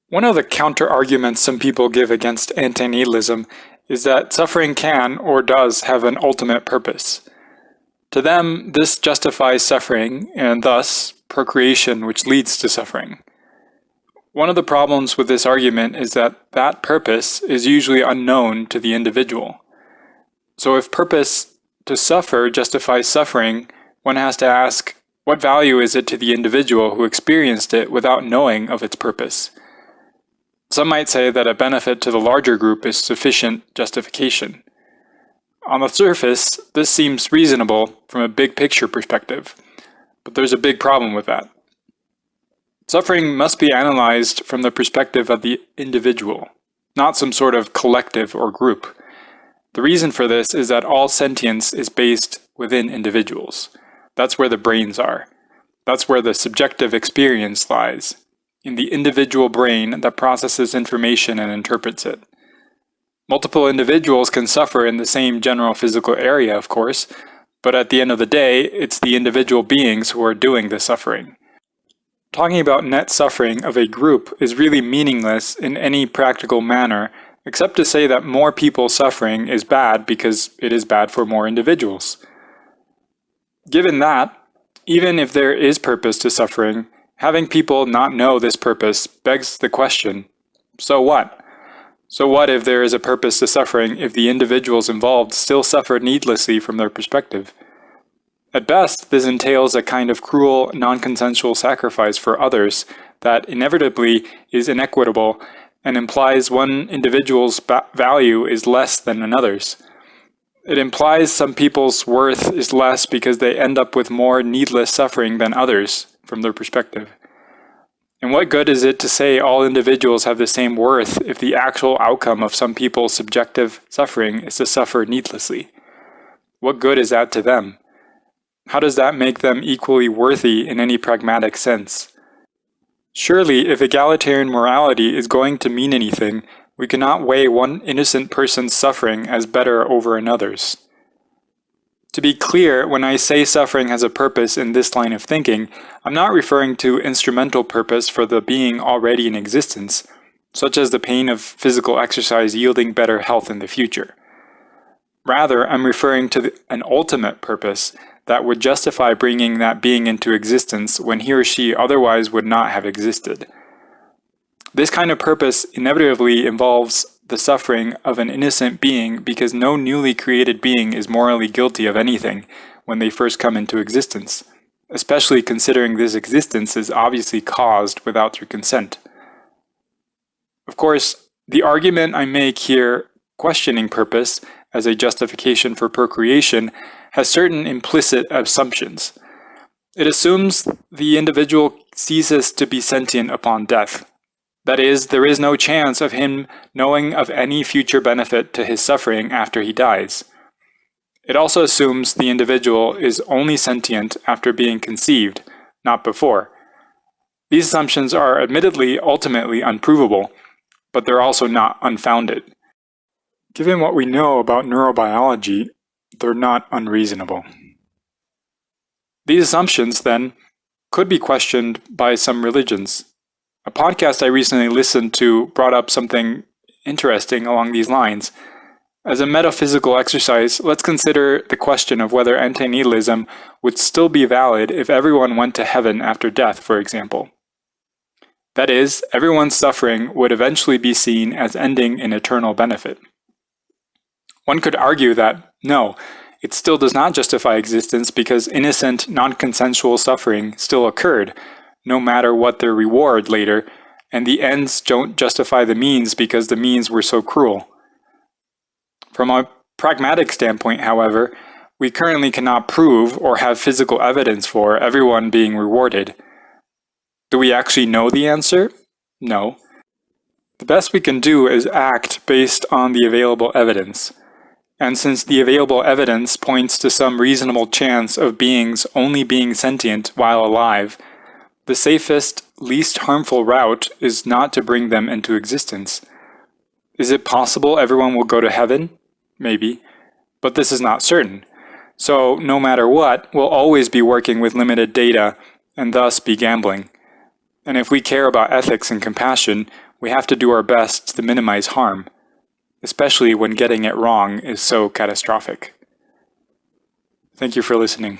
One of the counter-arguments some people give against antinatalism is that suffering can, or does, have an ultimate purpose. To them, this justifies suffering, and thus, procreation, which leads to suffering. One of the problems with this argument is that that purpose is usually unknown to the individual. So if purpose to suffer justifies suffering, one has to ask, what value is it to the individual who experienced it without knowing of its purpose? Some might say that a benefit to the larger group is sufficient justification. On the surface, this seems reasonable from a big picture perspective, but there's a big problem with that. Suffering must be analyzed from the perspective of the individual, not some sort of collective or group. The reason for this is that all sentience is based within individuals. That's where the brains are. That's where the subjective experience lies, in the individual brain that processes information and interprets it. Multiple individuals can suffer in the same general physical area, of course, but at the end of the day, it's the individual beings who are doing the suffering. Talking about net suffering of a group is really meaningless in any practical manner, except to say that more people suffering is bad because it is bad for more individuals. Given that, even if there is purpose to suffering, having people not know this purpose begs the question, so what? So what if there is a purpose to suffering if the individuals involved still suffer needlessly from their perspective? At best, this entails a kind of cruel, non-consensual sacrifice for others that inevitably is inequitable and implies one individual's value is less than another's. It implies some people's worth is less because they end up with more needless suffering than others, from their perspective. And what good is it to say all individuals have the same worth if the actual outcome of some people's subjective suffering is to suffer needlessly? What good is that to them? How does that make them equally worthy in any pragmatic sense? Surely, if egalitarian morality is going to mean anything, we cannot weigh one innocent person's suffering as better over another's. To be clear, when I say suffering has a purpose in this line of thinking, I'm not referring to instrumental purpose for the being already in existence, such as the pain of physical exercise yielding better health in the future. Rather, I'm referring to an ultimate purpose that would justify bringing that being into existence when he or she otherwise would not have existed. This kind of purpose inevitably involves the suffering of an innocent being because no newly created being is morally guilty of anything when they first come into existence, especially considering this existence is obviously caused without their consent. Of course, the argument I make here, questioning purpose as a justification for procreation, has certain implicit assumptions. It assumes the individual ceases to be sentient upon death. That is, there is no chance of him knowing of any future benefit to his suffering after he dies. It also assumes the individual is only sentient after being conceived, not before. These assumptions are admittedly ultimately unprovable, but they're also not unfounded. Given what we know about neurobiology, they're not unreasonable. These assumptions, then, could be questioned by some religions. A podcast I recently listened to brought up something interesting along these lines. As a metaphysical exercise, let's consider the question of whether antinatalism would still be valid if everyone went to heaven after death, for example. That is, everyone's suffering would eventually be seen as ending in eternal benefit. One could argue that, no, it still does not justify existence because innocent, non-consensual suffering still occurred, no matter what their reward later, and the ends don't justify the means because the means were so cruel. From a pragmatic standpoint, however, we currently cannot prove or have physical evidence for everyone being rewarded. Do we actually know the answer? No. The best we can do is act based on the available evidence. And since the available evidence points to some reasonable chance of beings only being sentient while alive, the safest, least harmful route is not to bring them into existence. Is it possible everyone will go to heaven? Maybe. But this is not certain. So, no matter what, we'll always be working with limited data and thus be gambling. And if we care about ethics and compassion, we have to do our best to minimize harm, especially when getting it wrong is so catastrophic. Thank you for listening.